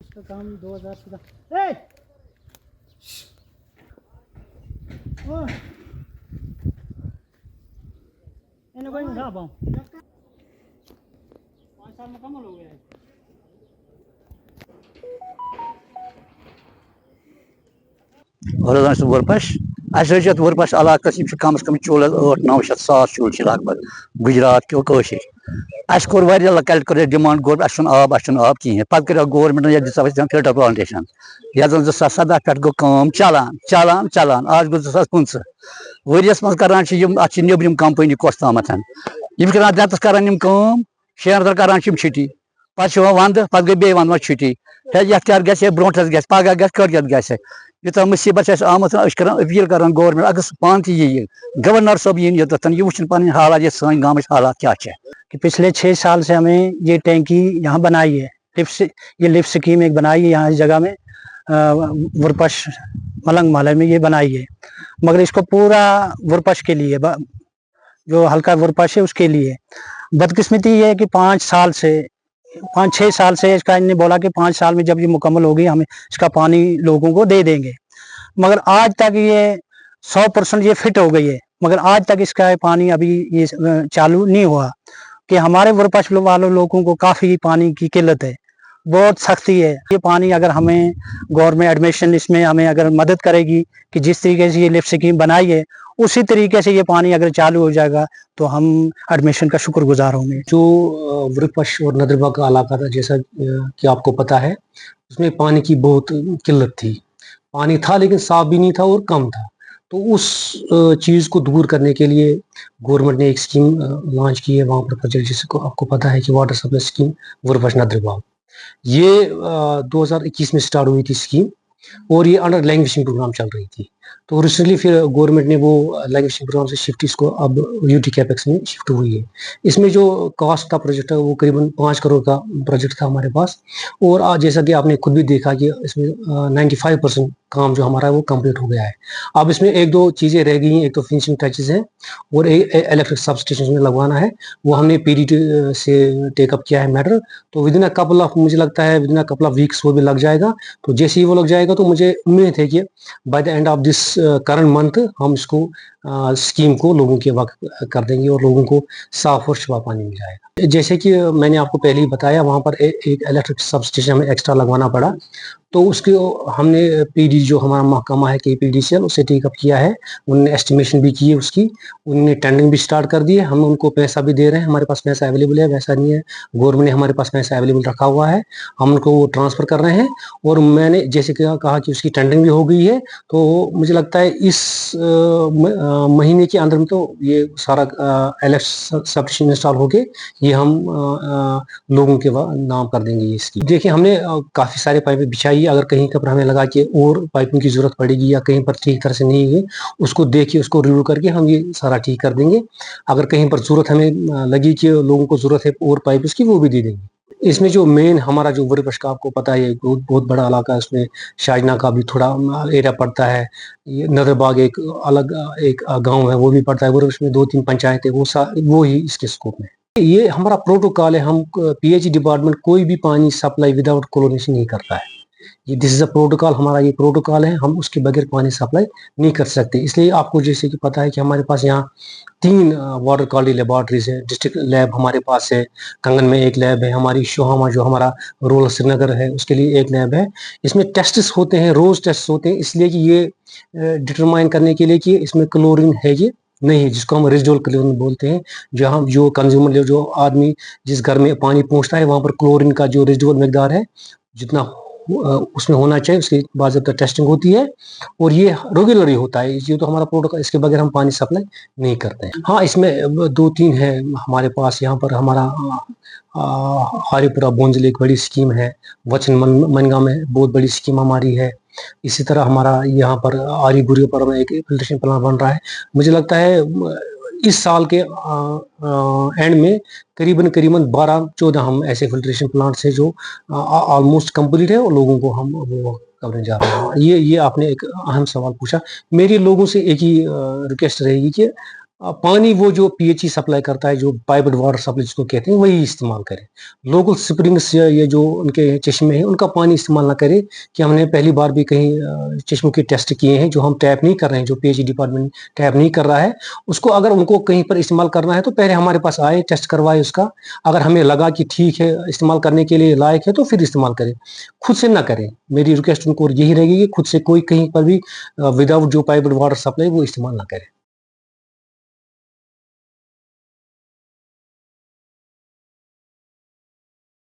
इसका काम 2000 से इन्हें कोई नहीं पाऊँ 5 साल मुकम्मल हो गया है। वरपश वरपश इलाक कम से कम चूल 800-900 सास चूल लग गुजरात क्यों अस कोर कल कर डिमांड गोर आब आब कहें पे कर गवर्नमेंट फिल्टर प्लांटेशन ये 2017 पे गो चलान चलान चलान आज गो 2015 वरियस मज कर नबरम कंपनी कस ताम कर दतस कर 6 रत कर छुट्टी पे वंद पे गई बे वंद छुट्टी ये क्या गे ब्रोस ग पगह ग कड़गत ग यूत मुसीबत आमत कर अपील कर गवर्नमेंट अगर पान यी गवर्नर साहब यी योतन यह वुचन पन हालात ये सन गाँव हालात क्या कि पिछले 6 साल से हमें ये टैंकी यहाँ बनाई है, ये लिफ्ट स्कीम एक बनाई है यहाँ इस जगह में वरपश मलंग माले में ये बनाई है, मगर इसको पूरा वरपश के लिए जो हल्का वरपश है उसके लिए बदकिस्मती ये है कि 5-6 साल से इसका इन्होंने बोला कि 5 साल में जब ये मुकम्मल होगी हम इसका पानी लोगों को दे देंगे, मगर आज तक ये 100% ये फिट हो गई है, मगर आज तक इसका पानी अभी ये चालू नहीं हुआ कि हमारे वरपश वालों लोगों को काफ़ी पानी की किल्लत है, बहुत सख्ती है। ये पानी अगर हमें गवर्नमेंट एडमिशन इसमें हमें अगर मदद करेगी कि जिस तरीके से ये लिफ्ट स्कीम बनाई है उसी तरीके से ये पानी अगर चालू हो जाएगा तो हम एडमिशन का शुक्रगुजार होंगे। जो वरपश और नदरबाग का इलाका था, जैसा कि आपको पता है, उसमें पानी की बहुत किल्लत थी, पानी था लेकिन साफ भी नहीं था और कम था। तो उस चीज़ को दूर करने के लिए गवर्नमेंट ने एक स्कीम लॉन्च की है वहाँ पर प्रोजेक्ट, जिसको आपको पता है कि वाटर सप्लाई स्कीम वरपश नदरबाग, ये 2021 में स्टार्ट हुई थी स्कीम और ये अंडर लैंग्वेजिंग प्रोग्राम चल रही थी। तो रिसेंटली फिर गवर्नमेंट ने वो लैंग्वेजिंग प्रोग्राम से शिफ्ट इसको अब यूटी कैपेक्स में शिफ्ट हुई है। इसमें जो कॉस्ट का प्रोजेक्ट है वो करीबन 5 करोड़ का प्रोजेक्ट था हमारे पास, और आज जैसा कि आपने खुद भी देखा कि इसमें 95% काम जो हमारा है वो कंप्लीट हो गया है। अब इसमें 1-2 चीज़ें रह गई हैं, एक तो फिनिशिंग टचेस हैं और इलेक्ट्रिक सब स्टेशन में लगवाना है, वो हमने पीडीटी से टेकअप किया है मैटर। तो विदिन अ कपल ऑफ, मुझे लगता है within a couple of weeks वो भी लग जाएगा। तो जैसे ही वो लग जाएगा तो मुझे उम्मीद है कि by the end of this current month हम इसको स्कीम को लोगों के वक्त कर देंगे और लोगों को साफ और शफाफ पानी मिल जाएगा। जैसे कि मैंने आपको पहले ही बताया, वहाँ पर एक इलेक्ट्रिक सब स्टेशन हमें एक्स्ट्रा लगवाना पड़ा, तो उसके हमने पीडी जो हमारा महकमा है KPDCL उससे टेकअप किया है, उन्होंने एस्टिमेशन भी की है उसकी, उन्होंने टेंडरिंग भी स्टार्ट कर दी है, हम उनको पैसा भी दे रहे हैं, हमारे पास पैसा अवेलेबल है, वैसा नहीं है गवर्नमेंट ने हमारे पास पैसा अवेलेबल रखा हुआ है, हम उनको वो ट्रांसफ़र कर रहे हैं। और मैंने जैसे कहा कि उसकी टेंडरिंग भी हो गई है, तो मुझे लगता है इस महीने के अंदर में तो ये सारा इलेक्ट्रिक सब स्टेशन इंस्टॉल होके ये हम लोगों के नाम कर देंगे ये इसकी। देखिए हमने काफ़ी सारे पाइपें बिछाई, अगर कहीं पर हमें लगा कि और पाइपिंग की जरूरत पड़ेगी या कहीं पर ठीक तरह से नहीं है, उसको देखिए, उसको रिव्यू करके हम ये सारा ठीक कर देंगे। अगर कहीं पर जरूरत हमें लगी कि लोगों को जरूरत है और पाइप उसकी, वो भी दे देंगे। इसमें जो मेन हमारा जो वरपश का आपको पता है बहुत बड़ा इलाका है, उसमें शाहजना का भी थोड़ा एरिया पड़ता है, नदरबाग एक अलग एक गांव है वो भी पड़ता है, वरपश में 2-3 पंचायत है, वो ही इसके स्कोप में। ये हमारा प्रोटोकॉल है, हम PH डिपार्टमेंट कोई भी पानी सप्लाई विदाउट क्लोरीनेशन नहीं करता है, ये दिस इज अ प्रोटोकॉल, हमारा ये प्रोटोकॉल है, हम उसके बगैर पानी सप्लाई नहीं कर सकते। इसलिए आपको जैसे कि पता है कि हमारे पास यहाँ 3 वाटर क्वालिटी लेबॉर्ट्रीज है, डिस्ट्रिक्ट लैब हमारे पास है, कंगन में एक लैब है, हमारी शोहामा जो हमारा रूरल श्रीनगर है उसके लिए एक लैब है। इसमें टेस्ट्स होते हैं, रोज टेस्ट होते हैं, इसलिए कि ये डिटरमाइन करने के लिए कि इसमें क्लोरीन है ये नहीं है, जिसको हम रेजिडुअल क्लोरीन बोलते हैं। जो कंज्यूमर जो आदमी जिस घर में पानी पहुंचता है वहां पर क्लोरीन का जो रेजिडुअल मिकदार है जितना उसमें होना चाहिए, उसकी बाज़ाब्ता टेस्टिंग होती है और ये रेगुलर ही होता है, ये तो हमारा प्रोटोकॉल, इसके बगैर हम पानी सप्लाई नहीं करते हैं। हाँ, इसमें 2-3 है हमारे पास, यहाँ पर हमारा हारीपुरा बोंजल एक बड़ी स्कीम है, वचन मनगा में बहुत बड़ी स्कीम हमारी है, इसी तरह हमारा यहाँ पर आरी गुरी पर एक फिल्ट्रेशन प्लांट बन रहा है। मुझे लगता है इस साल के एंड में करीबन 12-14 हम ऐसे फिल्ट्रेशन प्लांट्स हैं जो ऑलमोस्ट कंप्लीट है और लोगों को हम वो करने जा रहा हूँ। ये आपने एक अहम सवाल पूछा। मेरी लोगों से एक ही रिक्वेस्ट रहेगी कि पानी वो जो पीएचई सप्लाई करता है, जो पाइप्ड वाटर सप्लाई जिसको कहते हैं, वही इस्तेमाल करें। लोकल स्प्रिंग्स या ये जो उनके चश्मे हैं उनका पानी इस्तेमाल ना करें। कि हमने पहली बार भी कहीं चश्मों के टेस्ट किए हैं, जो हम टैप नहीं कर रहे हैं, जो पीएचई डिपार्टमेंट टैप नहीं कर रहा है, उसको अगर उनको कहीं पर इस्तेमाल करना है तो पहले हमारे पास आए, टेस्ट करवाए उसका। अगर हमें लगा कि ठीक है, इस्तेमाल करने के लिए लायक है, तो फिर इस्तेमाल करें, खुद से ना करें। मेरी रिक्वेस्ट उनको यही रहेगी कि खुद से कोई कहीं पर भी विदाउट जो पाइप्ड वाटर सप्लाई वो इस्तेमाल ना करें।